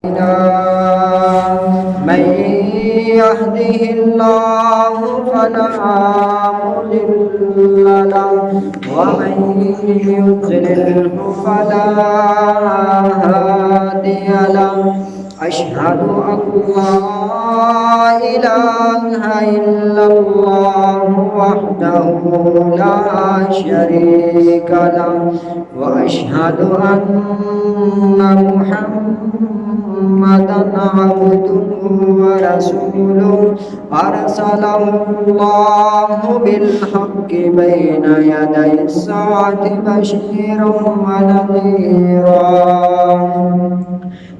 من يهده الله فلا مضل له ومن يضلله فلا هادي له أشهد أن لا إله إلا الله وحده لا شريك له وأشهد أن محمدا عبده ورسوله أرسله الله بالحق بين يدي الساعة بشيرا ونذيرا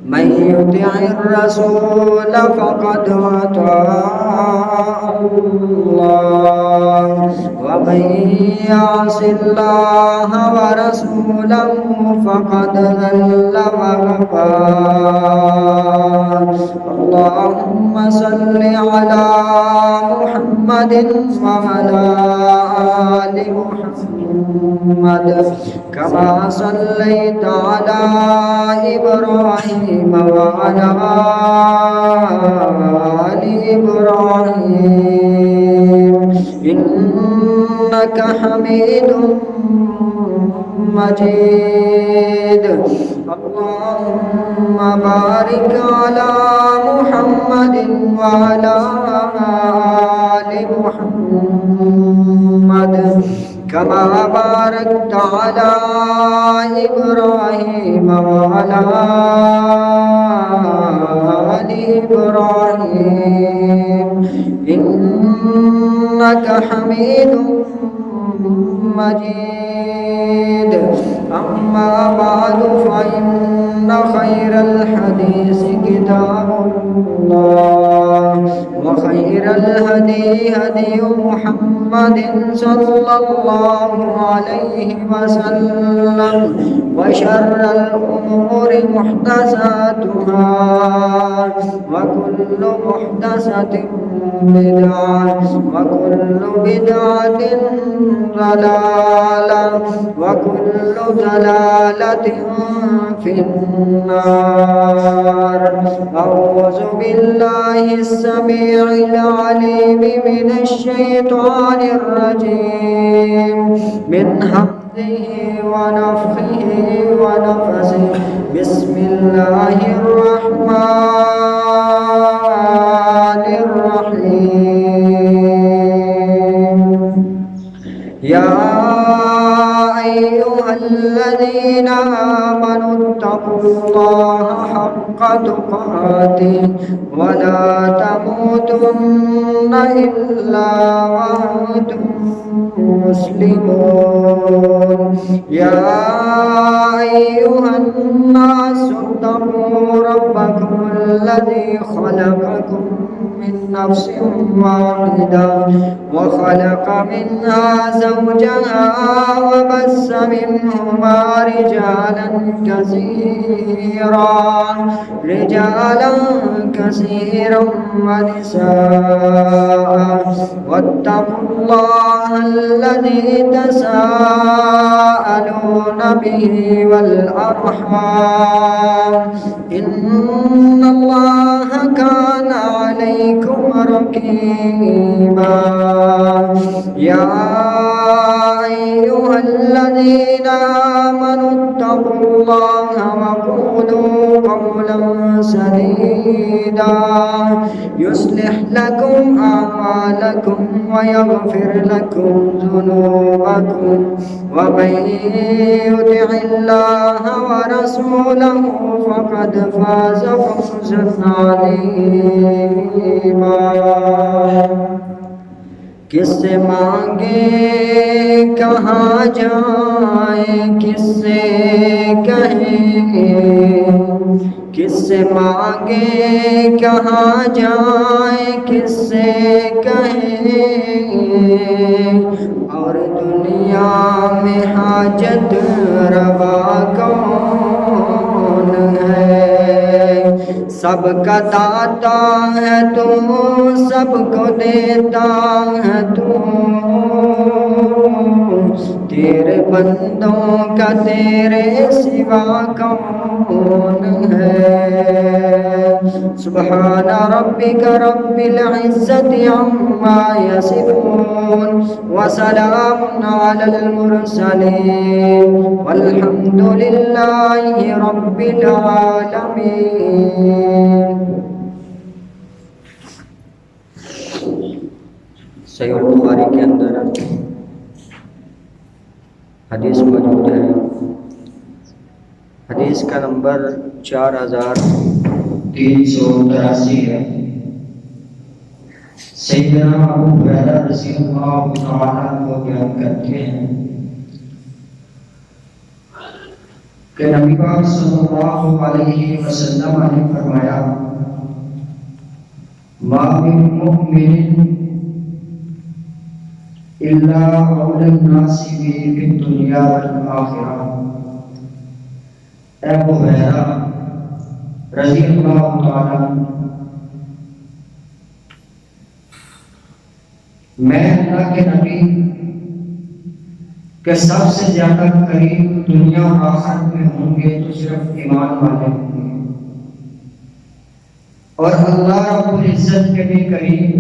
من يطع الرسول فقد أطاع الله ومن يعص الله ورسوله فقد ضل وغوى اللهم صل على محمد وعلى آل محمد كما صليت على إبراهيم وعلى آل إبراهيم إنك حميد مجيد اللهم بارك على محمد وعلى آل محمد كما باركت على إبراهيم وعلى آل إبراهيم إنك حميد مجيد أما بعد فإن خير الحديث كتاب الله وخير الهدي هدي محمد صلى الله عليه وسلم وشر الأمور محدثاتها وكل محدثة بدعة وكل بدعة ضلالة وكل ضلالة في النار أعوذ بالله السميع العليم من الشيطان الرجيم من همزه ونفخه ونفسه بسم الله الرحمن الرحيم يا أيها الذين آمنوا اتقوا الله حق تقاته ولا تموتن إلا وأنتم مسلمون يا أيها الناس اتقوا ربكم الذي خلقكم من نفس واحدة وخلق منها زوجها وبث منهما رجالا كثيرا ونساء واتقوا الله الذي تساءلون به والأرحام إن الله كان عليكم رقيبا يا أيها الذين آمنوا اتقوا الله وقولوا قولا سديدا يصلح لكم أعمالكم ويغفر لكم ذنوبكم ومن يطع الله ورسوله فقد فاز فوزا عظيما کس سے مانگے کہاں جائیں کس سے کہیں کس سے مانگے کہاں جائیں کس سے کہیں اور دنیا میں حاجت روا کون ہے سب کا داتا ہے تو سب کو دیتا ہے تو تیرے بندوں کا تیرے سوا کون ہے سبحان ربك رب العزة عما يصفون وسلام على المرسلين والحمد لله رب العالمين. صحیح بخاری کے اندر حدیث موجود ہے. حدیث کا نمبر 4383 ہے. سیدنا ابو ہریرہ رضی اللہ تعالیٰ عنہ بیان کرتے ہیں کہ نبی پاک صلی اللہ علیہ وسلم نے فرمایا ما من مؤمن الا اولى الناس به في الدنيا والآخرة. ابو ہریرہ رضی اللہ تعالیٰ میں اللہ کے نبی کہ سب سے زیادہ قریب دنیا اور آخرت میں ہوں گے تو صرف ایمان والے ہوں گے، اور اللہ رب العزت کے بھی قریب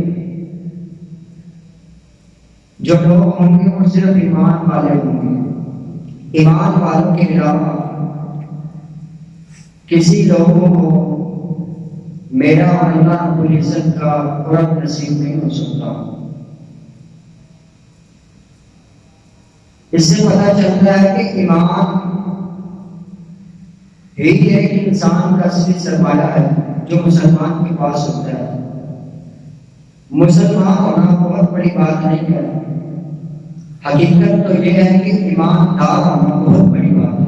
جو لوگ ہوں گے وہ صرف ایمان والے ہوں گے. ایمان والوں کے علاوہ کسی لوگوں کو میرا اور اللہ رب العزت کا قرب نصیب نہیں ہو سکتا. اس سے پتہ چلتا ہے کہ ایمان ہی ایک انسان کا اصلی سرمایہ ہے جو مسلمان کے پاس ہوتا ہے. مسلمان ہونا بہت بڑی بات نہیں ہے، حقیقت تو یہ ہے کہ ایماندار ہونا بہت بڑی بات ہے.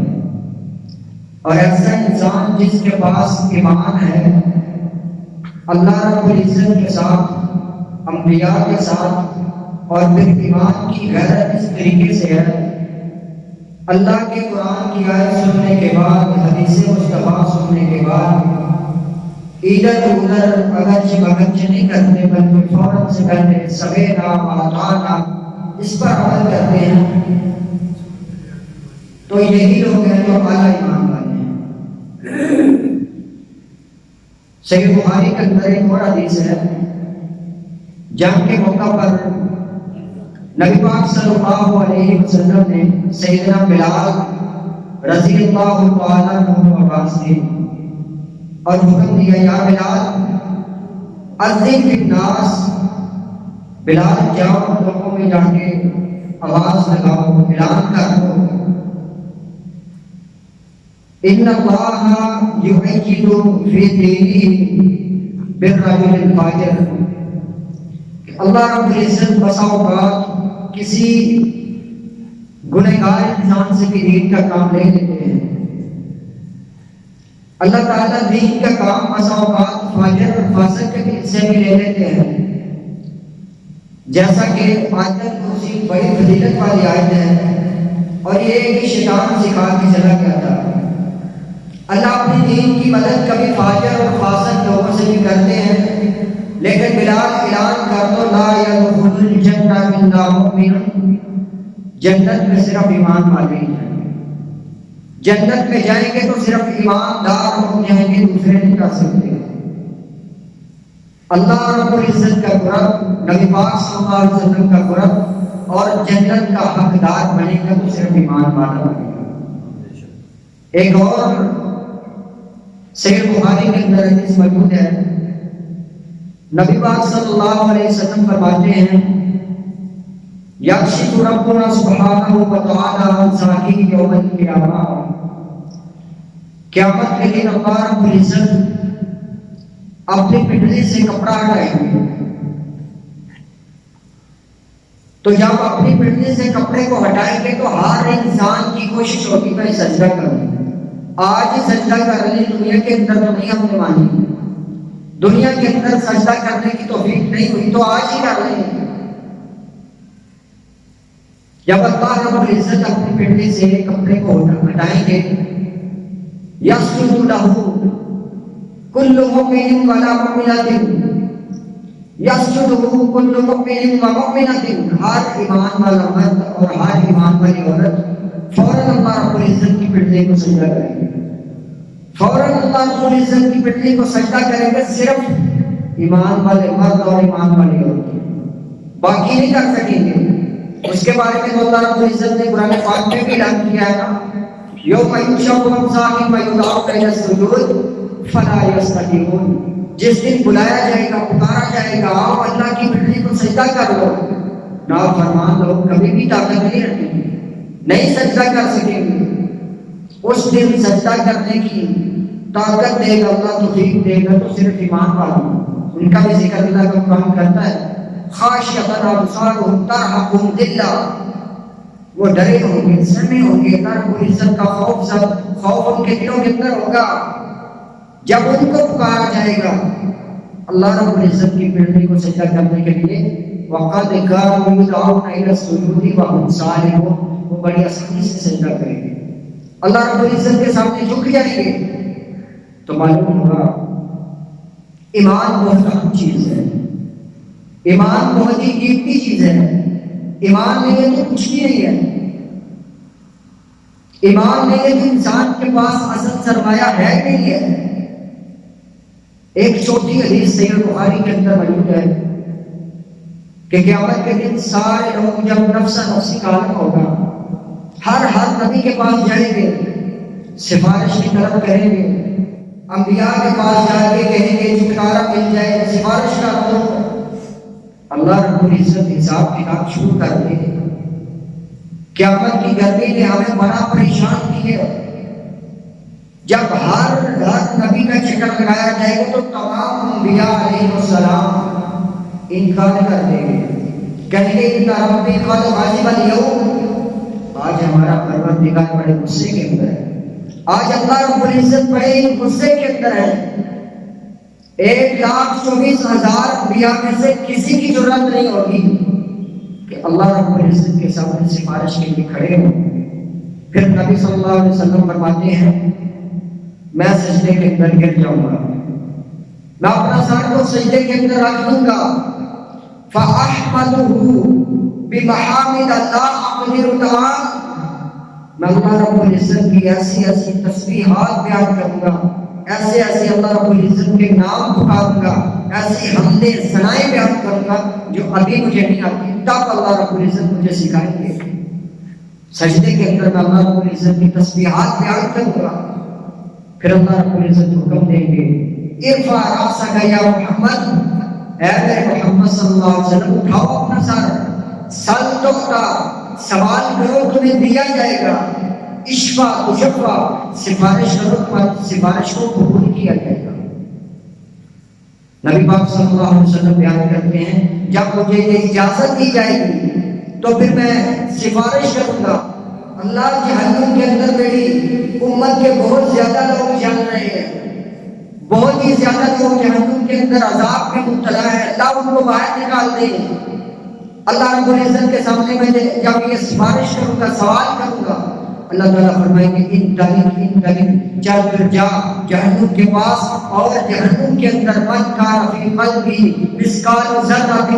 اور ایسا انسان جس کے پاس ایمان ہے، اللہ رب العزت کے ساتھ، انبیاء کے ساتھ، اور پھر ایمان کی غیرت اس طریقے سے ہے اللہ کے قرآن کی آیت سننے کے بعد، حدیث مصطفیٰ سننے کے بعد ادھر ادھر اگرچہ بگرچہ نہیں کرتے بلکہ فوراً سے پہلے سمیعنا وأطعنا اس پر عمل کرتے ہیں، تو یہی لوگ ہیں جو اعلیٰ ایمان والے ہیں. صحیح بخاری کے اندر ایک اور حدیث ہے، جنگ کے موقع پر نبی پاک صلی اللہ علیہ وسلم نے سیدنا بلال رضی اللہ تعالیٰ عنہ کو آواز دی اور حکم دیا یا بلال اذن فی الناس، بلال جاؤ لوگوں میں جا کے آواز لگاؤ، اعلان کرو ان اللہ یعجل فی دینہ بالرجل الفاجر. اللہ رب العزت بسا اوقات کسی گنہگار انسان سے بھی دین کا کام لے لیتے ہیں. اللہ تعالیٰ دین کا کام بسا اوقات فاجر اور فاسق کے سے بھی لے لیتے ہیں. جیسا کہ آیت کرسی بڑی فضیلت والی آیت ہے، اور یہ کہ شیطان سکھا کے چلا گیا تھا. اللہ اپنی دین کی مدد کبھی فاجر اور فاسق لوگوں سے بھی کرتے ہیں، لیکن بلال اعلان کر دو لا يدخل الجنہ الا مؤمن، جنت میں صرف ایمان والے ہی ہیں. جنت میں جائیں گے تو صرف ایماندار لوگ جائیں گے، دوسرے نہیں جا سکتے. اللہ رب العزت کا قرب، نبی پاک صلی اللہ علیہ وسلم کا قرب اور جنت کا حقدار بنے گا تو صرف ایمان والا بنے گا. ایک اور صحیح بخاری کے اندر حدیث موجود ہے، نبی پاک صلی اللہ علیہ وسلم فرماتے ہیں یکشف ربنا سبحانہ وتعالی عن ساقی یوم القیامہ، قیامت کے دن اللہ رب العزت اپنی پنڈلی سے کپڑا ہٹائیں گے. تو جب اپنی پنڈلی سے کپڑے کو ہٹائیں گے تو ہر انسان کی کوشش ہوگی میں سجدہ کروں. آج ہی سجدہ کر رہے دنیا کے اندر تو نہیں ہم نے مانی، دنیا کے اندر سجدہ کرنے کی توفیق نہیں ہوئی تو آج ہی کر رہے ہیں. جب اللہ رب العزت اپنی پنڈلی سے کپڑے کو ہٹائیں گے یسجد لہ کل مؤمن ولا مؤمنۃ، یسجد لہ کل مؤمن ومؤمنۃ، ہر ایمان والا مرد اور ہر ایمان والی عورت فوراً اللہ رب العزت کی پنڈلی کو سجدہ کریں گے. فوراً اللہ رب العزت کی پنڈلی کو سجدہ کریں گے صرف ایمان والے مرد اور ایمان والی عورتیں، باقی نہیں کر سکیں گے۔ اس کے بارے میں اللہ رب العزت نے قرآن پاک میں بھی اعلان کیا ہے نا، یوم یحشر الظالم ویدعون الی السجود فلا یستطیعون، جس دن بلایا جائے گا، پکارا جائے گا، آؤ اللہ کی پنڈلی کو سجدہ کر لو، نافرمان لوگ کبھی بھی طاقت نہیں رکھیں گے، نہیں سجدہ کر سکیں گے۔ اس دن سجدہ کرنے کی طاقت دے گا اللہ، توفیق دے گا تو صرف ایمان والوں، ان کا بھی ذکر اللہ کا قرآن کرتا ہے، خاشعۃ ابصارہم ترہقہم ذلہ، وہ ڈرے ہوں گے، سرمے ہوں گے، اللہ رب العزت کا خوف ان کے دلوں کے اندر ہوگا جب ان کو پکارا جائے گا اللہ رب العزت کی پنڈلی کو سجدہ کرنے کے لیے۔ وقد كانوا يدعون الى السجود وهم سالمون، وہ بڑی آسانی سے سجدہ کریں گے، اللہ رب العزت کے سامنے جھک جائیں گے۔ تو معلوم ہوگا ایمان بہت اہم چیز ہے، ایمان بہت ہی قیمتی چیز ہے، ایمان نہیں ہے تو کچھ بھی نہیں ہے، ایمان نہیں ہے تو انسان کے پاس اصل سرمایہ ہے نہیں ہے۔ ایک چھوٹی حدیث صحیح بخاری کے اندر موجود ہے کہ قیامت کے دن سارے لوگ جب نفسا نفسی کا عالم ہوگا، ہر نبی کے پاس جائیں گے، سفارش کی طلب کریں گے، انبیاء کے پاس جا کے کہیں گے چھٹکارا مل جائے، سفارش کا دو، اللہ رب العزت حساب کتاب شروع کر دے۔ قیامت کی گرمی نے ہمیں بڑا پریشان کیا، جب ہر نبی کا چکر لگایا جائے گا تو تمام انبیاء علیہ السلام انکار کر دیں گے، کہیں گے ان ربی قد غاضب اليوم، آج ہمارا پروردگار بڑے غصے کے اندر ہے، آج اللہ رب العزت بڑے غصے کے اندر ہے۔ 1,24,000 انبیاء میں سے کسی کی ضرورت نہیں ہوگی کہ اللہ رب العزت کے سامنے سفارش کے لیے کھڑے ہوں۔ پھر نبی صلی اللہ علیہ وسلم فرماتے ہیں میں سجدے کے اندر گر جاؤں گا، میں اپنا سر کو سجدے کے اندر رکھ دوں گا، فَأَحْمَدُهُ بِمَحَامِدَ اللَّهِ أَقْدِرُ تَعَالَ، میں اللہ رب العزت کی ایسی ایسی تسبیحات بیان کروں گا، ایسے ایسے اللہ رب العزت کے نام پکاروں گا، ایسی حمدیں ثنائیں بیان کروں گا جو ابھی مجھے نہیں آتی، تب اللہ رب العزت مجھے سکھائیں گے۔ سجدے کے اندر میں اللہ رب العزت کی تسبیحات بیان کروں گا، پھر اللہ رب العزت حکم دیں گے ارفع رأسک یا محمد، اے میرے محمد صلی اللہ علیہ وسلم اٹھاؤ اپنا سر، سل تؤتا، سوال کرو تمہیں دیا جائے گا، اشفع تشفع، سفارش کرو تمہاری سفارش کو قبول کیا جائے گا۔ نبی پاک صلی اللہ علیہ وسلم بیان کرتے ہیں جب مجھے یہ اجازت دی جائے گی تو پھر میں سفارش کروں گا، اللہ جہنم کے اندر میری امت کے بہت زیادہ لوگ جل رہے ہیں، بہت ہی زیادہ لوگ جہنم کے اندر عذاب میں مبتلا ہے، اللہ ان کو باہر نکال دے۔ اللہ رب العزت کے سامنے میں جب یہ سفارش کروں گا، سوال کروں گا، اللہ تعالیٰ فرمائیں گے انطلق، چل پھر جا جہنم کے پاس، اور جہنم کے اندر من کان فی قلبہ مثقال ذرۃ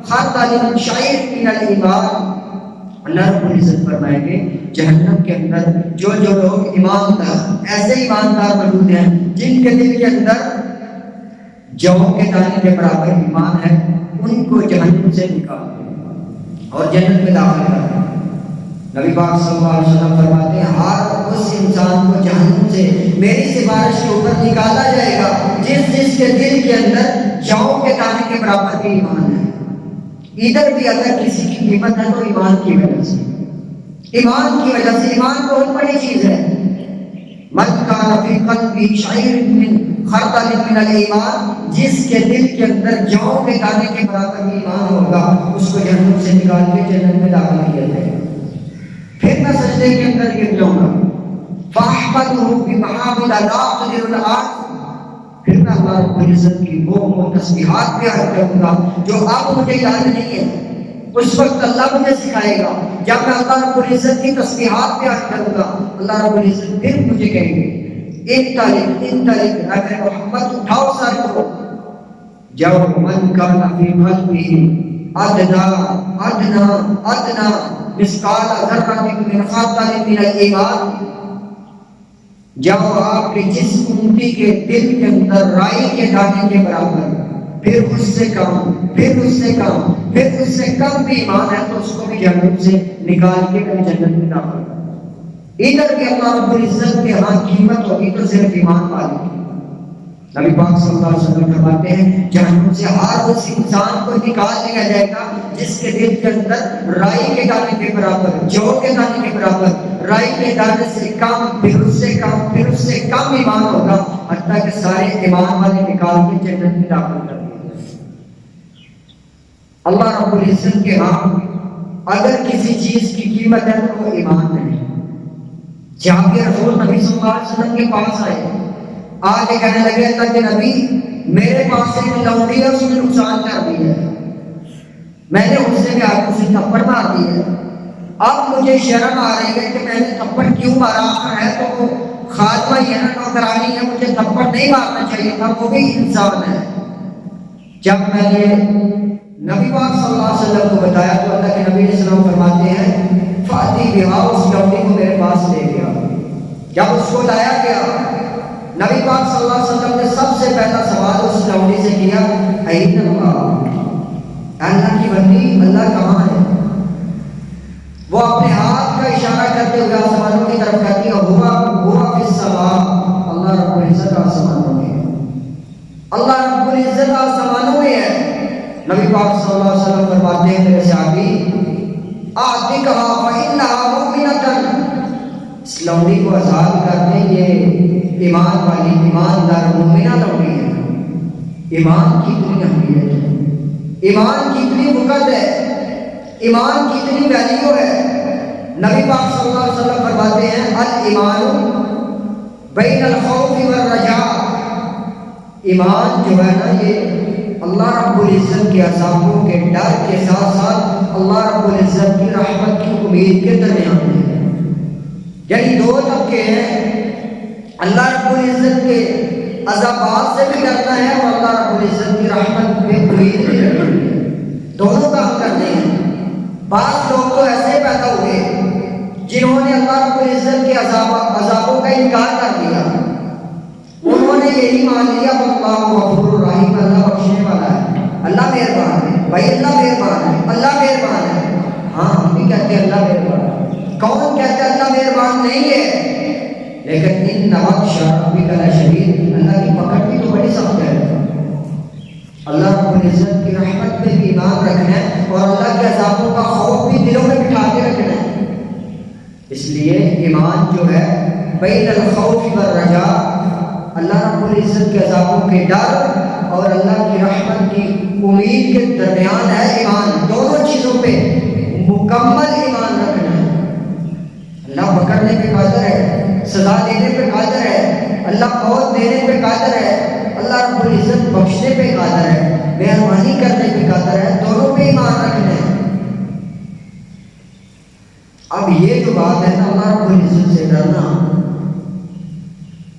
خردل من شعیر من الایمان، اللہ رب العزت فرمائیں گے جہنم کے اندر جو لوگ ایماندار، ایسے ایماندار موجود ہیں جن کے دل کے اندر جو کے دانے کے برابر ایمان ہے، ان کو جہنم سے نکال دیں اور جنت میں داخل کر دیں۔ نبی پاک صلی اللہ علیہ وسلم فرماتے ہیں ہر اس انسان کو جہنم سے میری سفارش کے اوپر نکالا جائے گا جس کے دل کے اندر جو کے دانے کے برابر بھی ایمان ہے۔ ادھر بھی اگر کسی کی قیمت ہے تو ایمان کی وجہ سے، ایمان کی وجہ سے، ایمان بہت بڑی چیز ہے۔ من کان فی قلبہ شعیر من خردل من الایمان، جس کے دل کے اندر جو کے دانے کے برابر ایمان ہوگا اس کو جہنم سے نکال کے جنت میں داخل کیا جائے گا۔ پھر میں سجدے کے اندر گر جاؤں گا، فاحمدہ بمحامد لا اقدر الان، پھر میں اللہ رب العزت کی وہ تسبیحات بیان کروں گا جو اب مجھے یاد نہیں ہے، اس وقت اللہ مجھے سکھائے گا۔ جب میں اللہ رب العزت کی تسبیحات بیان کروں گا، اللہ رب العزت پھر مجھے کہیں گے انطلق، اگر محمد اٹھاؤ سر کو، جب من کان فی قلبہ ادنا مثقال ذرۃ من خردل من الایمان، جاؤ آپ کے جس امتی کے دل کے اندر رائی کے دانے کے برابر، پھر اس سے کم، پھر اس سے کم، پھر اس سے کم بھی ایمان ہے تو اس کو بھی جہنم سے نکال کے کبھی جنت میں داخل کرو۔ ادھر بھی اللہ رب العزت کے ہاں قیمت ہوگی تو صرف ایمان والے کی۔ نبی پاک صلی اللہ علیہ وسلم فرماتے ہیں جہنم سے ہر اس انسان کو نکال دیا جائے گا جس کے دل کے اندر رائی کے دانے کے برابر، جو کے دانے کے برابر، رائی کے دانے سے کم، پھر اس سے کم، پھر اس سے کم ایمان ہوگا، حتیٰ کہ سارے ایمان والے نکال کے جنت میں داخل کر دیا جائے۔ اللہ رب العزت کے ہاں اگر کسی چیز کی قیمت ہے تو وہ ایمان نہیں۔ جہاں کے رسول نبی صلی اللہ علیہ وسلم کے پاس آئے، آگے کہنے لگے اللہ کے نبی میرے پاس ایک لونڈی ہے، اس نے نقصان کر دیا ہے، میں نے غصے میں آ کے اسے تھپڑ مار دی ہے، اب مجھے شرم آ رہی ہے کہ میں نے تھپڑ کیوں مارا ہے، تو وہ خاتمہ یہ ہے نوکرانی ہے، مجھے تھپڑ نہیں مارنا چاہیے تھا، وہ بھی انسان ہے۔ جب میں نے نبی پاک صلی اللہ علیہ وسلم کو بتایا تو اللہ کے نبی علیہ السلام فرماتے ہیں فاتی بہا، اس لونڈی کو میرے پاس لے گیا۔ جب اس کو لایا گیا، نبی پاک صلی اللہ علیہ وسلم نے سب سے پہلا سوال اس لونڈی سے کیا این اللہ، اللہ کی بندی اللہ کہاں ہے؟ وہ اپنے ہاتھ کا اشارہ کرتے ہوئے آسمانوں کی طرف کہتی ہے ہوا فی السماء، اللہ رب العزت آسمانوں میں ہے، اللہ رب العزت آسمانوں میں ہے۔ نبی پاک صلی اللہ علیہ وسلم فرماتے ہیں میرے صحابی اعتقھا فإنھا مؤمنۃ، اس لونڈی کو آزاد کر دیں، یہ ایمان والی ایماندار مومنہ لونڈی ہے۔ ایمان کی اتنی اہمیت ہے، ایمان کی اتنی وقت ہے، ایمان کی اتنی ویلیو ہے۔ نبی پاک صلی اللہ علیہ وسلم فرماتے ہیں الایمان بین الخوف والرجاء، ایمان جو ہے نا یہ اللہ رب العزت کے عذابوں کے ڈر کے ساتھ ساتھ اللہ رب العزت کی رحمت کی امید کے درمیان ہے۔ یعنی دو طبقے ہیں، اللہ رب العزت کے عذابات سے بھی ڈرنا ہے اور اللہ رب العزت کی رحمت میں امید بھی رکھنی ہے، دونوں کام کرنے ہیں۔ بعض لوگ تو ایسے پیدا ہوئے جنہوں نے اللہ رب العزت کے عذابوں کا انکار کر دیا، انہوں نے یہی مان لیا اللہ غفور الرحیم، اللہ بخشنے والا ہے، اللہ مہربان ہے، بھائی اللہ مہربان ہے، اللہ مہربان ہے۔ ہاں ہم بھی کہتے ہیں اللہ مہربان ہے، کون کہتے ہیں اللہ مہربان نہیں ہے؟ لیکن ان بطش ربک لشدید، اللہ کی پکڑ بھی تو بڑی سخت ہے۔ اللہ رب العزت کی رحمت پہ بھی ایمان رکھنا ہے اور اللہ کے عذابوں کا خوف بھی دلوں میں بٹھا کے رکھنا ہے۔ اس لیے ایمان جو ہے بین الخوف والرجاء، اللہ رب العزت کے عذابوں کے ڈر اور اللہ کی رحمت کی امید کے درمیان ہے ایمان۔ دونوں چیزوں پہ مکمل ایمان رکھنا ہے۔ اللہ پکڑنے پہ قادر ہے، سزا دینے پہ قادر ہے، اللہ موت دینے پہ قادر ہے، اللہ رب العزت بخشنے پہ قادر ہے، مہربانی کرنے پہ قادر ہے، دونوں پہ ایمان رکھنا ہے۔ اب یہ جو بات ہے نا اللہ رب العزت سے ڈرنا،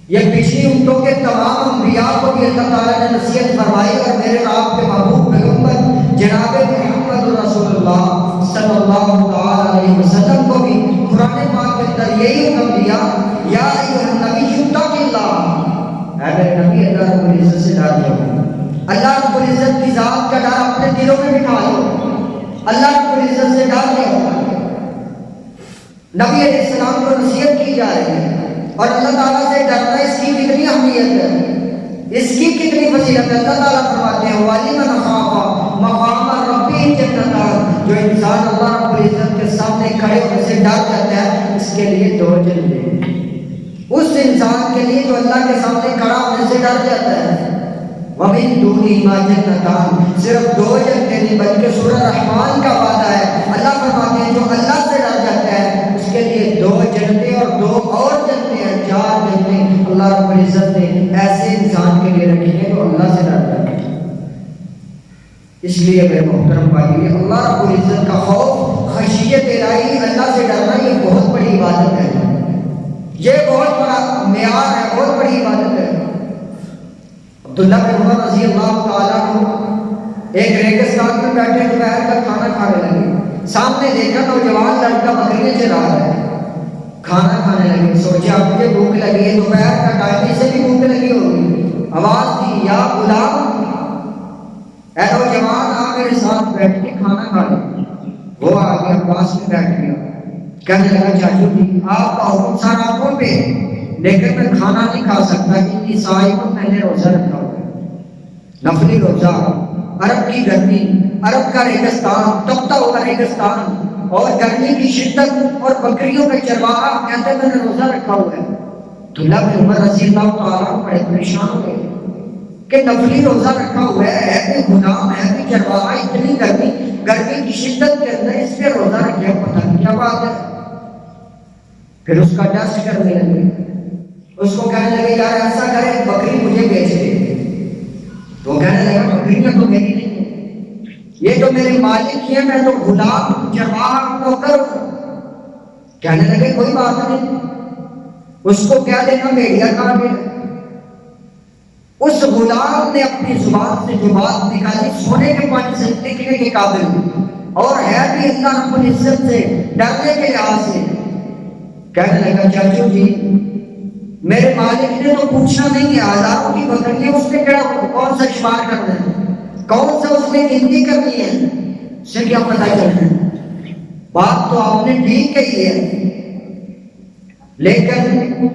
یہ پچھلی امتوں کے تمام انبیاء کو بھی اللہ تعالیٰ نے نصیحت فرمائی، اور میرے آپ کے محبوب پیغمبر جناب محمد رسول اللہ صلی اللہ علیہ وسلم کو بھی قرآن پاک کے اندر یہی حکم دیا یا ایھا النبی اتق اللہ، اے میرے نبی اللہ رب العزت سے ڈر جاؤ، اللہ رب العزت کی ذات کا ڈر اپنے دلوں میں بٹھا لو، اللہ رب العزت سے ڈر جاؤ۔ نبی علیہ السلام کو نصیحت کی جا رہی ہے، اور اللہ تعالیٰ سے ڈرنا اس کی کتنی اہمیت ہے، اس کی کتنی فضیلت ہے۔ اللہ تعالیٰ فرماتے ہیں وَلِمَنْ خَافَ مَقَامَ رَبِّهِ جَنَّتَانِ، جو انسان اللہ رب العزت کے سامنے کھڑے ہونے سے ڈر جاتا ہے اس کے لیے دو جنتیں، اس انسان کے لیے جو اللہ کے سامنے کھڑا ہونے سے ڈر جاتا ہے وَمِن دُونِهِمَا جَنَّتَانِ، صرف دو جنتیں نہیں بلکہ سورہ رحمان کا وعدہ ہے۔ اللہ فرماتے ہیں جو اللہ سے ڈر جاتا ہے اس کے لیے دو جنتیں اور دو اور جنتیں ہیں، چار جنتیں اللہ رب العزت نے ایسے انسان کے لیے رکھی ہیں جو اللہ سے ڈر جاتا ہے۔ اس لیے میرے محترم بھائی، اللہ رب العزت کا خوف، خشیت الہی، اللہ سے ڈرنا یہ بہت بڑی عبادت ہے، یہ بہت بڑا معیار ہے، بہت بڑی عبادت ہے۔ عبداللہ بن عمر رضی اللہ تعالیٰ عنہ ایک ریگستان میں بیٹھے دوپہر کا کھانا کھانے لگے، سامنے دیکھا نوجوان لڑکا بکریاں چرا رہا ہے، کھانا کھانے لگے، سوچا مجھے بھوک لگی ہے، دوپہر کا ٹائم، سے بھی بھوک لگی ہوگی، آواز دی یا غلام اے نوجوان آ میرے ساتھ بیٹھ کے کھانا کھا لے۔ وہ آ گیا، پاس میں بیٹھ گیا، کہنے لگا چاچو جی آپ کا حکم سارا آنکھوں پہ، لیکن میں کھانا نہیں کھا سکتا، اتنی سائی کو میں نے روزہ رکھا ہوا ہے، نفلی روزہ، عرب کی گرمی، عرب کا ریگستان، تپتا ہوا ریگستان اور گرمی کی شدت اور بکریوں کا چرواہا، کہتے میں نے روزہ رکھا ہوا ہے۔ تو عبداللہ بن عمر رضی اللہ تعالیٰ بڑے پریشان ہوئے کہ نفلی روزہ رکھا ہوا ہے کہ غلام ہے کہ چرواہا، اتنی گرمی کی شدت کے اندر اس پہ روزہ رکھے، پتہ نہیں کیا بات ہے۔ پھر اس کا ٹیسٹ کرنے لگے، اس کو کہنے لگے یار ایسا کرے بکری مجھے بیچ دے۔ تو کہنے لگا بکریاں تو میری نہیں ہیں، یہ تو میرے مالک ہی ہیں، میں تو غلام چرواہا نوکر ہوں۔ کہنے لگے کوئی بات نہیں، اس کو کہہ دینا بھیڑیا کہا گیا۔ اس غلام نے اپنی زبان سے جو بات نکالی سونے کے پانی سے لکھنے کے قابل اور ہے بھی اللہ رب العزت سے ڈرنے کے لحاظ سے، کہنے لگا چاچو جی میرے مالک نے تو پوچھنا نہیں ہے، ہزاروں کی بکریاں اس نے کہا کون سا شمار کرنا ہے، کون سا اس نے گنتی کرنی ہے، اس سے کیا پتہ چلنا ہے، بات تو آپ نے ٹھیک کہی ہے، لیکن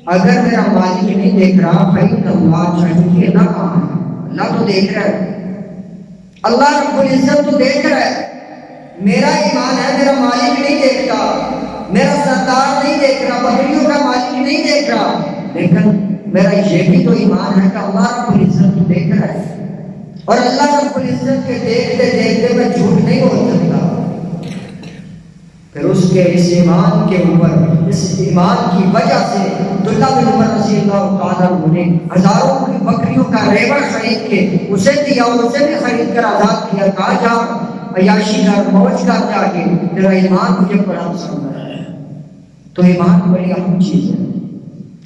اگر میرا مالک نہیں دیکھ رہا بھائی اللہ چاہیے اللہ کہاں ہے، اللہ تو دیکھ رہا ہے، اللہ رب العزت تو دیکھ رہا ہے، میرا ایمان ہے میرا مالک نہیں دیکھتا، میرا سردار نہیں دیکھ رہا، بکریوں کا مالک نہیں دیکھ رہا، لیکن میرا یہ بھی تو ایمان ہے کہ اللہ رب العزت تو دیکھ رہا ہے، اور اللہ رب العزت کے دیکھتے دیکھتے میں جھوٹ نہیں بول سکتا۔ پھر اس کے اس ایمان کے اوپر، اس ایمان کی وجہ سے عبداللہ بن عمر رضی اللہ تعالیٰ عنہ نے ہزاروں کی بکریوں کا ریوڑ خرید کے اسے دیا اور اسے بھی خرید کر آزاد کیا، کہا جا عیاشی کر موج کر جا کے، تیرا ایمان مجھے بڑا پسند ہے۔ تو ایمان بڑی اہم چیز ہے،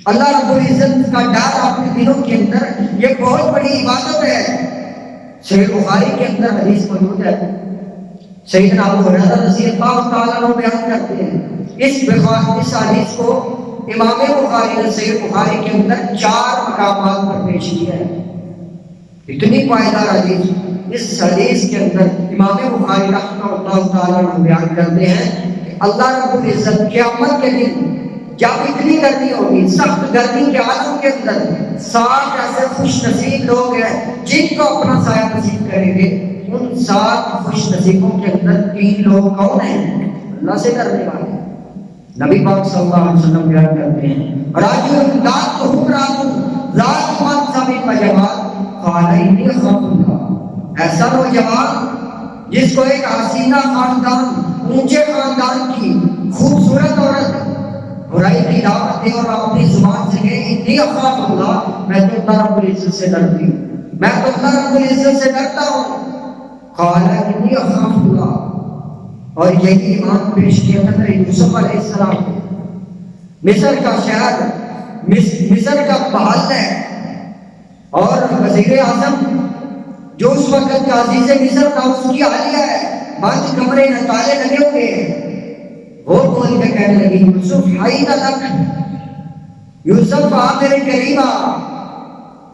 اللہ رب العزت کا ڈر اپنے دلوں کے اندر یہ بہت بڑی عبادت ہے۔ صحیح بخاری کے اندر حدیث موجود ہے، سیدنا ابو ہریرہ رضی اللہ تعالیٰ عنہ بیان کرتے ہیں، اس حدیث کو امام بخاری نے صحیح بخاری کے اندر 4 مقامات پر پیش کیا ہے، اتنی پائیدار حدیث۔ اس حدیث کے اندر امام بخاری رحمہ اللہ تعالیٰ عنہ بیان کرتے ہیں کہ اللہ رب العزت قیامت کے دن جب اتنی گرمی ہوگی، سخت گرمی کے عالم کے اندر 7 ایسے خوش نصیب لوگ ہیں جن کو اپنا سایہ نصیب کریں گے، ان 7 خوش نصیبوں کے اندر 3 لوگ کون ہیں؟ اللہ سے ڈرنے والے۔ نبی پاک صلی اللہ علیہ وسلم بیان کرتے ہیں راجل ذات حکمران ذات منصب و جمال قال انی خاف اللہ، ایسا نوجوان جس کو ایک حسینہ خاندان، اونچے خاندان کی خوبصورت عورت برائی کی دعوت دے اور اپنی زبان سے کہے انی خاف اللہ، میں تو اللہ رب العزت سے ڈرتی ہوں، میں تو اللہ رب العزت سے ڈرتا ہوں، قال انی اخاف اللہ۔ اور یہی ایمان پیش کیا تھا یوسف علیہ السلام، مصر کا شہر، مصر کا محل ہے، اور وزیر اعظم جو اس وقت کا عزیز مصر تھا اس کی حالیہ ہے، بند کمرے میں تالے لگے ہوئے ہیں، وہ بول کے کہنے لگی یوسف حین لک، یوسف آ میرے قریب آ۔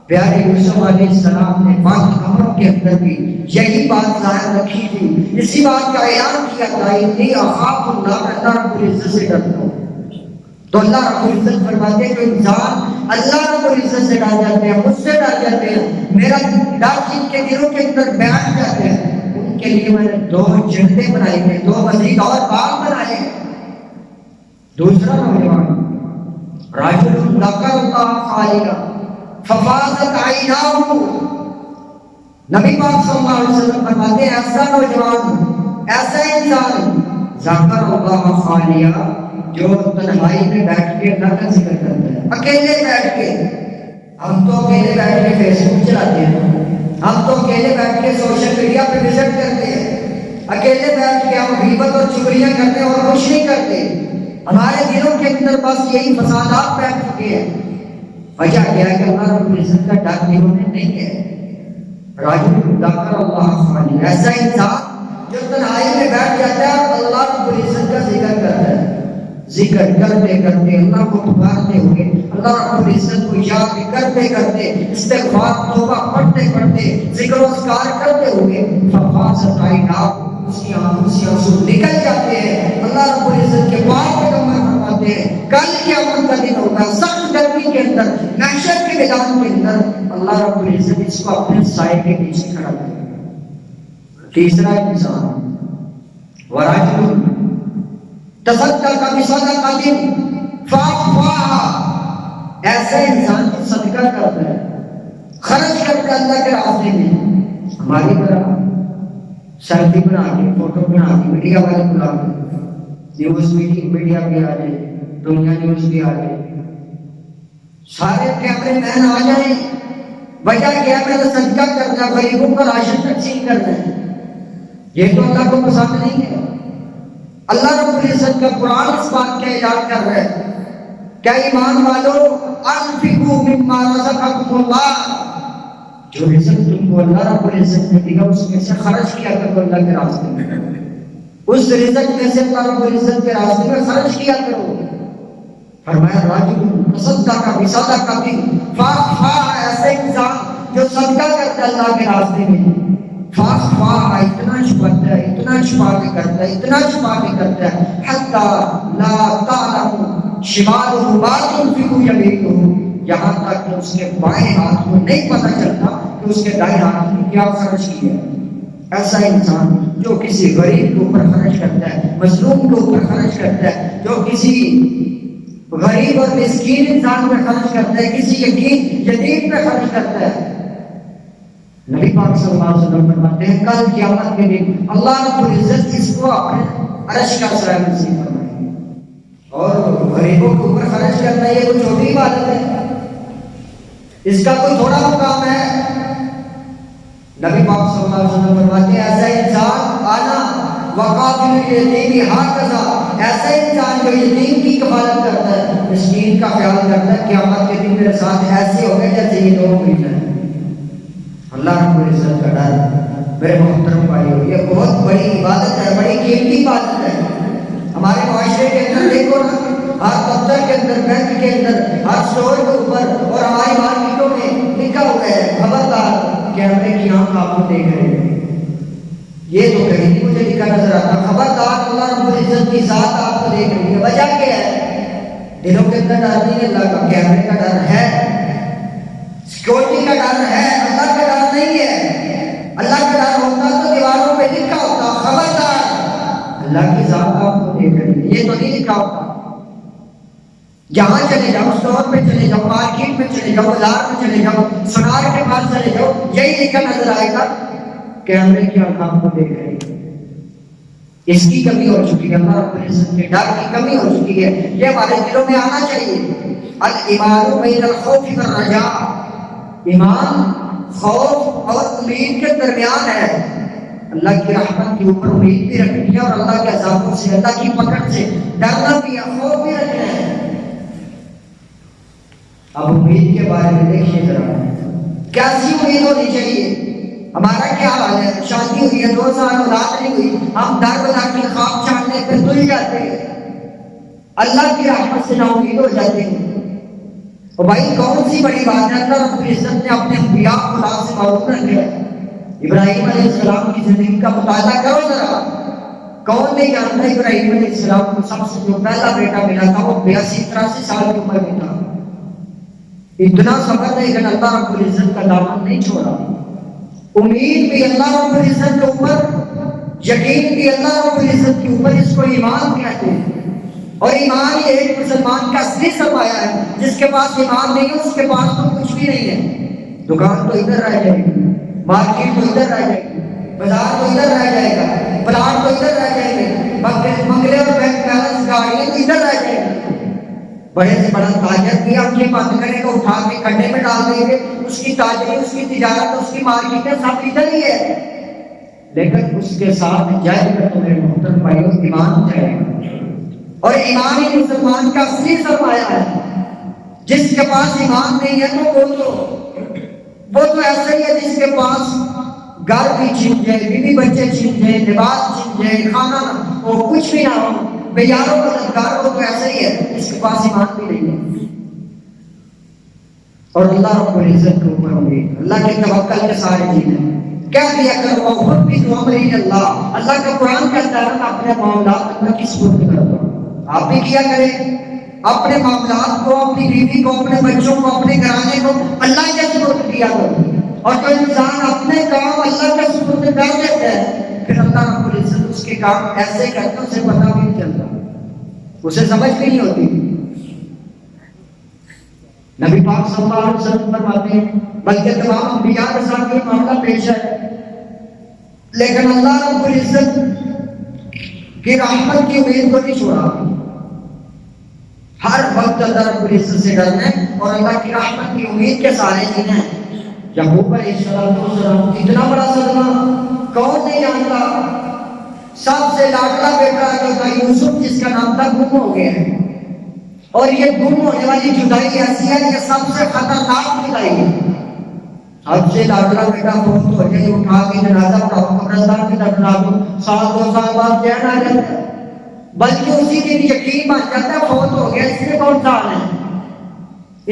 پیارے یوسف علیہ السلام نے بند کمروں کے اندر بھی یہی بات ظاہر رکھی تھی، اسی بات کا اعلان کیا تھا انی اخاف اللہ، اللہ رب العزت سے ڈرتا ہوں۔ تو اللہ رب العزت فرماتے ہیں کہ انسان اللہ رب العزت سے ڈر جاتے ہیں، مجھ سے ڈر جاتے ہیں، میرا ڈر جن کے دلوں کے اندر بیٹھ جاتے ہیں، ان کے لیے میں نے 2 جنتیں بنائی ہیں، 2 مزید اور باغ بنائے ہیں۔ دوسرا نوجوان راجل ذکر اللہ خالقا ففاضت عیناہ، نبی پاک صلی اللہ علیہ وسلم فرماتے ہیں ایسا نوجوان، ایسا انسان ذکر اللہ خالیا، جو تنہائی میں بیٹھ کے اللہ کا ذکر کرتا ہے، اکیلے بیٹھ کے۔ ہم تو اکیلے بیٹھ کے فیس بک چلاتے ہیں، ہم تو اکیلے بیٹھ کے سوشل میڈیا پہ وزٹ کرتے ہیں، اکیلے بیٹھ کے ہم غیبت اور چغلیاں کرتے ہیں اور کچھ نہیں کرتے، ہمارے دلوں کے اندر بس یہی فسادات بیٹھ چکے ہیں۔ وجہ کیا ہے کہ اللہ رب العزت کا ڈر دلوں میں نہیں ہے۔ راجل ذکر اللہ خالیا، ایسا انسان جو تنہائی میں بیٹھ جاتا ہے اور اللہ رب العزت کا ذکر کرتا ہے۔ ذکر کرتے کرتے اللہ کو پکارتے ہوئے اللہ رب العزت کو یاد کرتے کرتے استغفار توبہ پڑھتے پڑھتے ذکر و اذکار کرتے ہوئے ففاضت عیناہ اس کی آنکھوں سے آنسو نکل جاتے ہیں. اللہ رب العزت کے پاک پیغمبر فرماتے ہیں کل قیامت کا دن ہوگا سخت گرمی کے اندر محشر کے میدان کے اندر اللہ رب العزت اس کو اپنے سائے کے نیچے کھڑا کرے گا. تیسرا انسان وراجل تصدق بصدقۃ فاخفاها، ایسا انسان جو صدقہ کرتا ہے خرچ کرتا ہے اللہ کے راستے میں. ہماری طرح سیلفی بنا کے فوٹو بنا کے میڈیا والے بلا کے نیوز میڈیا بھی آ جائے دنیا نیوز بھی آ جائے سارے کیمرے مین آ جائیں وجہ کیا ہے صدقہ کرنا غریبوں کا راشن تقسیم کرنا ہے. یہ تو اللہ کو پسند نہیں ہے. اللہ رب العزت کا قرآن اس بات کا اعلان کر رہا ہے کیا ایمان والو انفقوا مما رزقکم اللہ، جو رزق تم کو اللہ رب العزت نے دیا اس میں سے خرچ کیا کرو اللہ کے راستے میں. اس رزق میں سے اللہ رب العزت کے راستے میں خرچ کیا کرو. فرمایا راجل تصدق بصدقۃ فاخفاها، ایسے انسان جو صدقہ کرتا ہے اللہ کے راستے میں فاخفاها، اتنا چھپاتا ہے اتنا چھپا کے کرتا ہے اتنا چھپا کے کرتا ہے حتی لا تعلم شمالہ ما تنفق یمینہ، یہاں تک کہ اس کے بائیں ہاتھ کو نہیں پتہ چلتا کہ اس کے دائیں ہاتھ میں کیا خرچ کیا ہے. ایسا انسان جو کسی غریب کے اوپر خرچ کرتا ہے مظلوم کے اوپر خرچ کرتا ہے جو کسی غریب اور مسکین انسان پہ خرچ کرتا ہے کسی یتیم پہ خرچ کرتا ہے. نبی پاک صلی اللہ علیہ وسلم فرماتے ہیں کل قیامت کے دن اللہ رب العزت اس کو اپنے عرش کا سایہ نصیب فرمائے گا. اور غریبوں کے اوپر خرچ کرنا یہ کوئی چھوٹی عبادت ہے، اس کا کوئی تھوڑا مقام ہے. نبی پاک صلی اللہ علیہ وسلم فرماتے ہیں ایسا انسان آنا وقافل الیتیم ہکذا، ایسا انسان جو یتیم کی کفالت کرتا ہے مسکین کا خیال کرتا ہے قیامت کے دن میرے ساتھ ایسے ہو گئے جیسے یہ دونوں مل جائیں. اللہ رب العزت کا ڈر میرے محترم بھائیو یہ بہت بڑی عبادت ہے، بڑی قیمتی عبادت ہے. ہمارے معاشرے کے اندر دیکھو نا ہر دفتر کے اندر بینک کے اندر ہر اسٹور کے اوپر اور ہماری مارکیٹوں میں لکھا ہوا ہے خبردار کیمرے کی آنکھ آپ کو دیکھ رہے ہیں. یہ تو کہیں نہیں مجھے لکھا نظر آتا خبردار اللہ رب العزت کی ذات آپ کو دیکھ رہی ہے. وجہ کیا ہے؟ دلوں کے اندر ڈر نہیں اللہ کا، کیمرے کا ڈر ہے، سیکورٹی کا ڈر ہے، اللہ کا ڈر نہیں ہے. اللہ کا ڈر ہوتا تو دیواروں پہ لکھا ہوتا خبردار اللہ کی ذات آپ کو دیکھ رہی ہے. یہ تو نہیں لکھا ہوتا. جہاں چلے جاؤ اسٹور پہ چلے جاؤ مارکیٹ میں چلے جاؤ بازار میں چلے جاؤ سنار کے پاس چلے جاؤ یہی لکھا نظر آئے گا کیمرے کی آنکھ آپ کو دیکھ رہی ہے. اس کی کمی ہو چکی ہے، اللہ رب العزت کے ڈر کی کمی ہو چکی ہے. یہ ہمارے دلوں میں آنا چاہیے. الایمان بین الخوف والرجاء، ایمان خوف اور امید کے درمیان ہے. اللہ کی رحمت کے اوپر امید بھی رکھنی ہے اور اللہ کے عذابوں سے اللہ کی پکڑ سے ڈرنا بھی ہے، خوف بھی رکھنا ہے. اب امید کے بارے میں دیکھیے ذرا کیسی امید ہونی چاہیے. ہمارا کیا حال ہے؟ شادی ہوئی ہے 2 سال اولاد نہیں ہوئی، ہم در بدر کے خواب چاہنے پہ تل جاتے ہیں، اللہ کی رحمت سے نا امید ہو جاتے ہیں. اور بھائی کون سی بڑی بات ہے؟ اللہ رب العزت نے اپنے انبیاء کو خدا سے معروف رکھا ہے. ابراہیم علیہ السلام کی زندگی کا مطالعہ کرو ذرا. کون نہیں جانتا ابراہیم علیہ السلام کو سب سے جو پہلا بیٹا ملا تھا وہ 82-83 سال کی عمر میں تھا. اتنا صبر لیکن اللہ رب العزت کا دامن نہیں چھوڑا. امید بھی اللہ رب العزت کے اوپر، یقین بھی اللہ رب العزت کے اوپر. اس کو ایمان کہتے ہیں. اور ایمان یہ ایک مسلمان کا اصلی سرمایہ ہے. جس کے پاس ایمان نہیں ہے اس کے پاس تو کچھ بھی نہیں ہے. دکان تو ادھر رہ جائے گی، مارکیٹ تو ادھر رہ جائے گی، بازار تو ادھر رہ جائے گا، پلاٹ تو ادھر رہ جائیں گے، بنگلے اور بینک بیلنس گاڑیاں تو ادھر رہ جائیں گی. بڑے سے بڑا تاجر بھی آنکھیں بند کرے گا اٹھا کے کھڈے میں ڈال دیں گے. اس کی تاجری، اس کی تجارت، اس کی مارکیٹیں سب ادھر ہی ہے. لیکن اس کے ساتھ جائے گا تو میرے محترم بھائیوں ایمان جائے گا. اور ایمان ہی مسلمان کا اصلی سرمایہ ہے. جس کے پاس ایمان نہیں ہے تو وہ تو ایسا ہی ہے جس کے پاس گھر بھی چھن جائے، بیوی بچے چھن جائے، لباس چھن جائے، کھانا وہ کچھ بھی نہ ہو، بے یارو مددگار ہو تو ایسا ہی ہے اس کے پاس ایمان بھی نہیں ہے. اور اللہ رب العزت کے اوپر امید, اللہ کے توکل کے سارے چیز ہیں. کیا دیا کرو خود بھی تو امری اللہ, اللہ کا قرآن کہتا ہے نا اپنے معاملات اللہ کی سپرد کر دو. آپ بھی کیا کریں اپنے معاملات کو, اپنی بیوی کو, اپنے بچوں کو, اپنے گھرانے کو اللہ کے سپرد کیا کرو. اور جو انسان اپنے کام اللہ کے سپرد کر دیتا ہے پھر اللہ رب العزت اس کے کام ایسے کرتے ہیں اسے پتہ بھی نہیں چلتا, اسے سمجھ بھی نہیں ہوتی. نبی پاک صلی اللہ علیہ وسلم فرماتے ہیں بلکہ تمام انبیاء کے ساتھ یہ معاملہ پیش ہے, لیکن اللہ رب العزت کی رحمت کی امید کو نہیں چھوڑا. ہر وقت اللہ رب العزت سے ڈرنا ہے اور اللہ کی رحمت کی امید کے سارے جینا ہے. یعقوب علیہ السلام اتنا بڑا صدمہ کون نہیں جانتا, سب سے لاڈلا بیٹا جو تھا یوسف جس کا نام تھا گم ہو گیا ہے. اور یہ گم ہونے والی جدائی ایسی ہے یہ سب سے خطرناک جدائی ہے. سب سے لاڈلا بیٹا فوت ہو جائے اٹھا کے جنازہ پڑھاؤ قبرستان میں دفنا دو, سال 2 سال بعد چین آ جاتا ہے, بلکہ اسی دن یقین بن جاتا ہے فوت ہو گیا اس لیے کون سا ہے.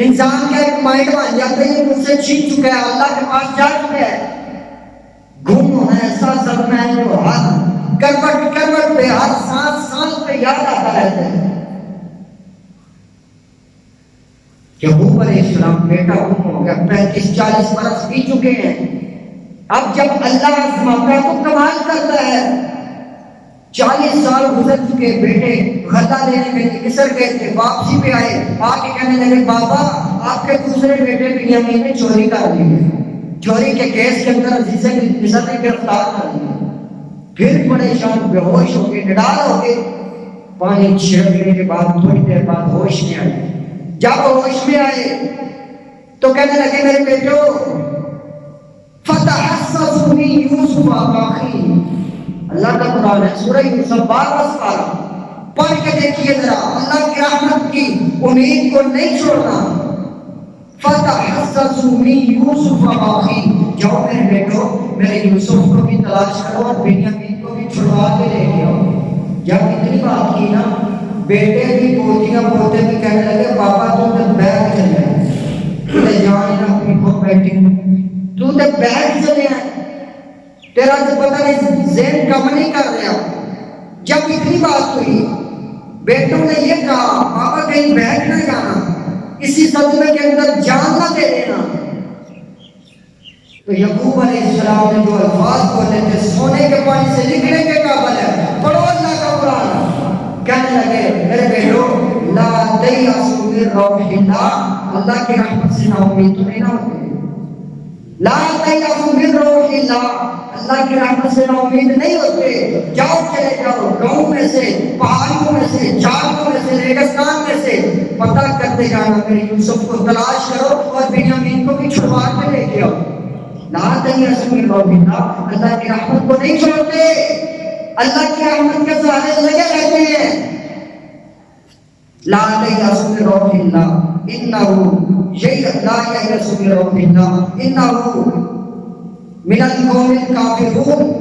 انسان کا ایک مائنڈ بن جاتا ہے یہ مجھ سے چھین چکا ہے, اللہ کے پاس جا چکا ہے. گم ہونا ایسا صدمہ ہے جو ہر کروٹ کروٹ پہ ہر سانس پہ یاد آتا رہتا ہے. یعقوب علیہ السلام بیٹا گم ہو گیا, 35-40 برس بی چکے ہیں. اب جب اللہ آزماتا ہے تو کمال کرتا ہے. 40 سال گزر چکے, بیٹے غلہ لینے کے لیے مصر گئے تھے, واپسی پہ آئے, آ کے کہنے لگے بابا آپ کے دوسرے بیٹے بنیامین نے چوری کر لی ہے. چوری کے کیس کے اندر عزیز مصر نے گرفتار کر لیا. پھر پریشان بے ہوش ہو گئے, نڈال ہو گئے. 5-6 مہینے کے بعد تھوڑی دیر بعد ہوش میں آئے. جب ہوش میں آئے تو کہنے لگے میرے بیٹو فتحسسوا من یوسف واخیہ, اللہ کا قرآن ہے سورہ یوسف 12 پارہ پڑھ کے دیکھیے ذرا, اللہ کی رحمت کی امید کو نہیں چھوڑنا. فتحسسوا من یوسف واخیہ, جاؤ میرے بیٹو میرے یوسف کو بھی تلاش کرو اور بنیامین کو بھی چھڑوا کے لے کے آؤ. جب اتنی بات کی نا بیٹے بھی پوتیاں پوتے بھی کہنے لگے بابا تو بیٹھ چلے تو جان نہ اپنی کو بیٹھی تو بیٹھ چلے تیرا تو پتہ نہیں ذہن کم نہیں کر رہا. جب اتنی بات ہوئی بیٹوں نے یہ کہا بابا کہیں بیٹھ نہ جانا, اسی صدمے کے اندر جان نہ دے دینا. تو یعقوب علیہ السلام نے جو الفاظ بولے تھے سونے کے پانی سے لکھنے کے قابل ہے, پڑھو اللہ کا قرآن. کہنے لگے میرے بیٹو لا تیأسوا من روح اللہ, اللہ کی رحمت سے نا امید تو نہیں نہ ہوتے. لا تیأسوا من روح اللہ, اللہ کی رحمت سے نا امید نہیں ہوتے. جاؤ چلے جاؤ گاؤں میں سے, پہاڑیوں میں سے, جھاڑیوں میں سے, ریگستان میں سے پتہ کرتے جانا میرے یوسف کو تلاش کرو اور بنیامین کو بھی چھڑوا کے لے کے آؤ. لا تیأسوا من روح اللہ, اللہ کی رحمت کو نہیں چھوڑتے, اللہ کی رحمت کے سہارے لگے رہتے ہیں. لا تیأسوا من روح اللہ انہ لا ییأسوا من روح اللہ انہ من القوم الکافرون,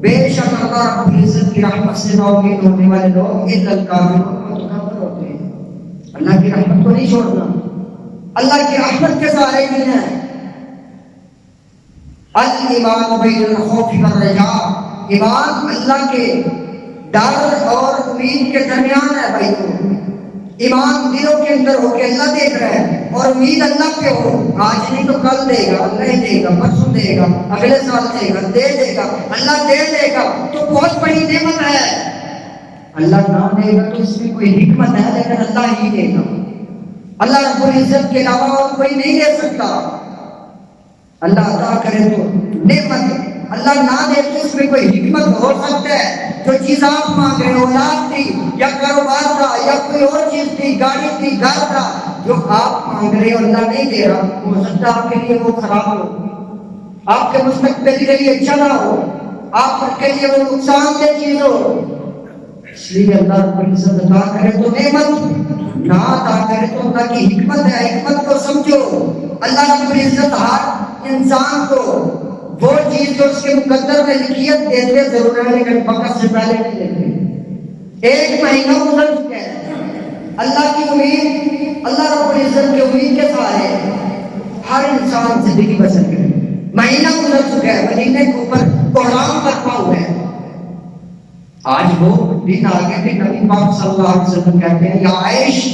بے شک اللہ رب العزت کی رحمت سے نا امید ہونے والے لوگ الا الکافرون تو کافر ہوتے ہیں. اللہ کی رحمت کو نہیں چھوڑنا, اللہ کی رحمت کے سہارے نہیں ہیں. الایمان بین الخوف والرجاء, ایمان اللہ کے ڈر اور امید کے درمیان ہے. بھائی تو ایمان دلوں کے اندر ہو کے اللہ دیکھ رہا ہے اور امید اللہ پہ ہو, آج نہیں تو کل دے گا, اللہ دے گا, پرسوں دے گا, اگلے سال دے گا, دے گا, اللہ دے گا تو بہت بڑی نعمت ہے. اللہ نہ دے گا تو اس میں کوئی حکمت ہے, لیکن اللہ ہی دے گا. اللہ رب العزت کے علاوہ اور کوئی نہیں دے سکتا. اللہ عطا کرے تو نعمت, اللہ نہ دے تو اس میں کوئی حکمت ہو سکتا ہے. جو چیز آپ مانگ رہے ہو, اولاد تھی یا کاروبار تھا یا کوئی اور چیز تھی, گاڑی تھی, گھر تھا, جو آپ مانگ رہے ہو اللہ نہیں دے رہا, ہو سکتا ہے آپ کے لیے وہ خراب ہو, آپ کے مستقبل کے لیے اچھا نہ ہو, آپ کے لیے وہ نقصان دہ چیز ہو. اس لیے اللہ رب العزت عطا کرے تو نعمت, نہ عطا کرے تو اللہ کی حکمت ہے. حکمت کو سمجھو. اللہ رب العزت ہر انسان کو وہ چیز جو اس کے مقدر میں لکھیت دیتے ضرور ہے, لیکن وقت سے پہلے نہیں دیتے. ایک مہینہ گزر چکا ہے، اللہ کی امید، اللہ رب العزت کی امید کے سارے ہر انسان زندگی بسر کرے. مہینہ گزر چکا ہے، مدینے کے اوپر کوہرام برپا ہوا ہے. آج وہ دن آگے کہ نبی پاک صلی اللہ علیہ وسلم کہتے ہیں یا عائش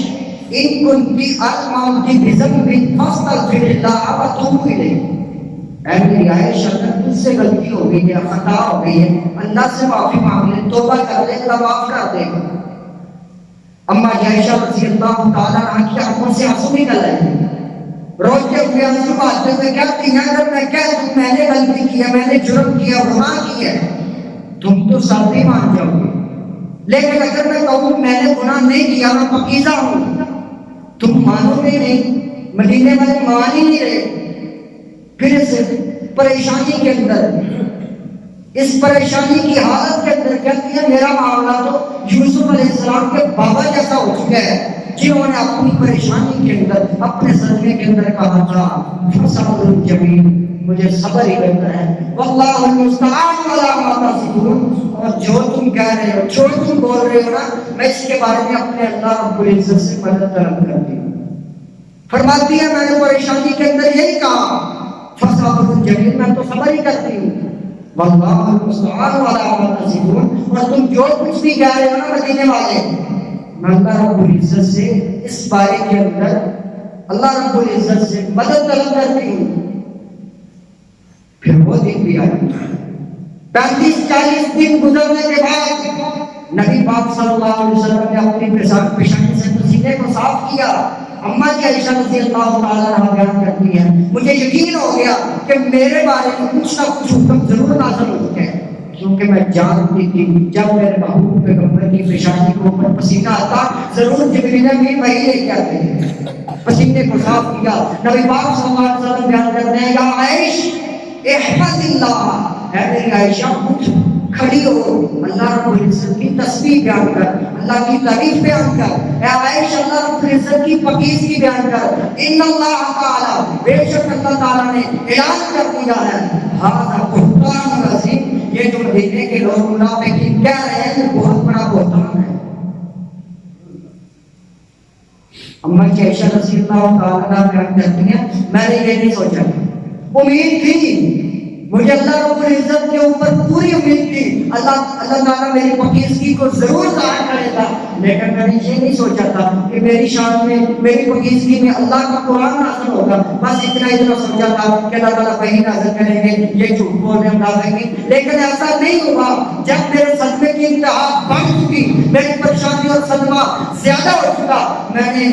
ان کنتی الموتی بذنب فاستغفر اللہ وتوب الیہ. اے میری عائش اگر تجھ سے غلطی ہو گئی ہے، خطا ہو گئی ہے، اللہ سے معافی مانگ لے، توبہ کر لے، اللہ معاف کر دے گا. اما عائشہ رضی اللہ تعالیٰ عنہ کی آنکھوں سے آنسو نکل رہے ہیں، روتے ہوئے آنسو بہاتے ہوئے کہتی ہیں اگر میں کہہ دوں میں نے غلطی کی ہے، میں نے جرم کیا، گناہ کی ہے، تم تو ساتھ ہی مان جاؤ گے. لیکن اگر میں کہوں میں نے گناہ نہیں کیا، میں پاکیزہ ہوں، تم مانو گے نہیں. مدینے والے مان ہی نہیں رہے. پھر اس پریشانی کے اندر، اس پریشانی کی حالت کے اندر کہتی ہے میرا معاملہ تو یوسف علیہ السلام کے بابا جیسا ہو چکا ہے، جنہوں نے اپنی پریشانی کے اندر، اپنے صدمے کے اندر کہا تھا فصبر جمیل، مجھے صبر ہی بہتر ہے، واللہ المستعان علی ما تصفون. اور جو تم کہہ رہے ہو، جو تم بول رہے ہو نا، میں اس کے بارے میں اپنے اللہ رب العزت سے مدد طلب کرتی ہوں. فرماتی ہے میں نے پریشانی کے اندر یہی کہا فصبر جمیل، میں تو صبر ہی کرتی ہوں، واللہ المستعان علی ما تصفون. اور تم جو کچھ بھی کہہ رہے ہو نا مدینے والے، میں اللہ رب العزت سے اس بارے کے اندر اللہ رب العزت سے مدد طلب کرتی ہوں. پھر وہ دن بھی آیا، 35-40 دن گزرنے کے بعد نبی پاک صلی اللہ علیہ وسلم نے اپنی پیشانی سے پسینے کو صاف کیا. اما کی عائشہ رضی اللہ تعالیٰ عنہ بیان کرتی ہے مجھے یقین ہو گیا کہ میرے بارے میں کچھ نہ کچھ حکم ضرور نازل ہو چکے ہیں، کیونکہ میں جانتی تھی جب میرے محبوب پیغمبر کی پیشانی کے اوپر پسینہ آتا ضرور جبریل امین وحی لے کے آتے ہیں. پسینے کو صاف کیا. نبی پاک صلی اللہ علیہ وسلم بیان کرتے ہیں یا عائش احمد اللہ، اے میری عائشہ اٹھ کھڑی ہو، اللہ رب العزت کی تسبیح بیان کر، اللہ کی تعریف بیان کر. اے عائشہ اللہ رب العزت کی پاکیزگی بیان کر. ان اللہ تعالی، بے شک اللہ تعالیٰ نے اعلان کر دیا ہے ھذا بہتان عظیم، یہ جو مدینے کے لوگ منافقین کہہ رہے ہیں یہ بہت بڑا بہتان ہے. اما کی عائشہ رضی اللہ تعالیٰ بیان کرتی ہیں میں نے یہ نہیں سوچا، امید تھی مجھے اللہ رب العزت کے اوپر پوری امید تھی اللہ تعالیٰ میری پاکیزگی کو ضرور ظاہر کرے گا، لیکن میں نے یہ نہیں سوچا تھا کہ میری شان میں، میری پاکیزگی میں اللہ کا قرآن نازل ہوگا. بس اتنا سوچا تھا کہ اللہ تعالیٰ وحی نازل کریں گے، یہ جھوٹ بول رہے ہیں منافقین. لیکن ایسا نہیں ہوا. جب میرے صدمے کی انتہا بڑھ چکی، میری پریشانی اور صدمہ زیادہ ہو چکا، میں نے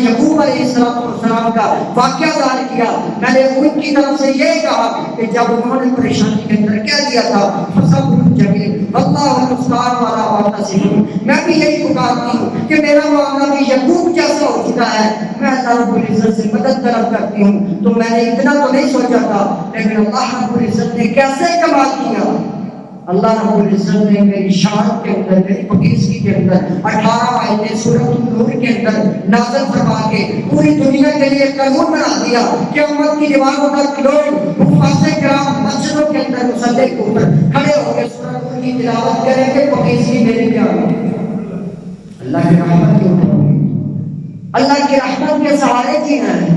یعقوب علیہ السلام کا واقعہ ظاہر کیا. میں نے ان کی طرف سے یہ کہا کہ جب انہوں نے پریشانی کے اندر کہہ دیا تھا فصبر جمیل واللہ المستعان علی ما تصفون، میں بھی یہی پکارتی ہوں کہ میرا معاملہ بھی یعقوب جیسا ہو چکا ہے، میں اللہ رب العزت سے مدد طلب کرتی ہوں. تو میں نے اتنا تو نہیں سوچا تھا، لیکن اللہ رب العزت نے کیسے کمال کیا. اللہ رب العزت نے میری شان کے اندر، میری پاکیزگی کے اندر 18 آیتیں سورۃ النور کے اندر نازل فرما کے پوری دنیا کے لیے قانون بنا دیا کہ امت کی دیواروں تک لوگ حفاظ کرام مسجدوں کے اندر مصلی کے اوپر کھڑے ہو کے سورۃ النور کی تلاوت کریں گے. پاکیزگی میرے پیارے اللہ کی رحمت کے اوپر، اللہ کی رحمت کے سہارے جینا ہے.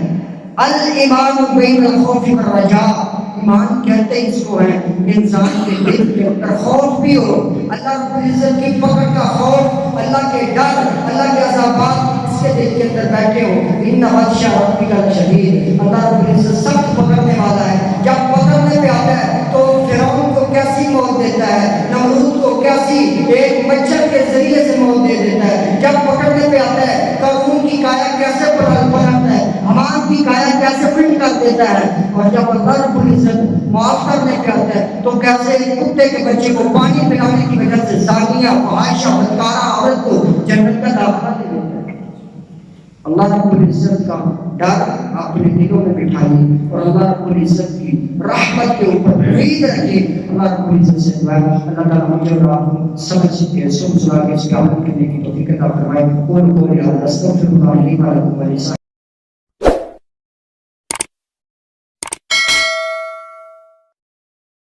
الایمان بین الخوف والرجاء، ایمان کہتے ہیں اس کو ہے انسان کے دل کے اندر خوف بھی ہو، اللہ رب العزت کی پکڑ کا خوف، اللہ کے ڈر، اللہ کے عذابات اس کے دل کے اندر بیٹھے ہو. ان بطش ربک لشدید، اللہ رب العزت سخت پکڑنے والا ہے. جب پکڑنے پہ آتا ہے تو فرعون کو کیسی موت دیتا ہے، نمرود کو کیسی ایک مچھر کے ذریعے سے موت دے دیتا ہے. جب پکڑنے پہ آتا ہے قارون کی کایا کیسے پلٹتا ہے، حمان کی کایا کیسے پلٹ کر دیتا ہے. اور جب اللہ رب العزت معاف کرنے پہ آتا ہے تو کیسے کتے کے بچے کو پانی پلانے کی وجہ سے زانیہ، فاحشہ، بدکارہ عورت کو جنت کا داخلہ دے دیتا ہے. اللہ رب العزت کا ڈر اپنے دلوں میں بٹھائیے اور اللہ رب العزت کی رحمت کے اوپر امید رکھیے. اللہ رب العزت سے دعا ہے اللہ تعالیٰ مجھے اور آپ کو سمجھ سکے، سن سنا کے اس کا عمل کرنے کی توفیق عطا فرمائے. قول قولی ھذا استغفر اللہ لی و لکم و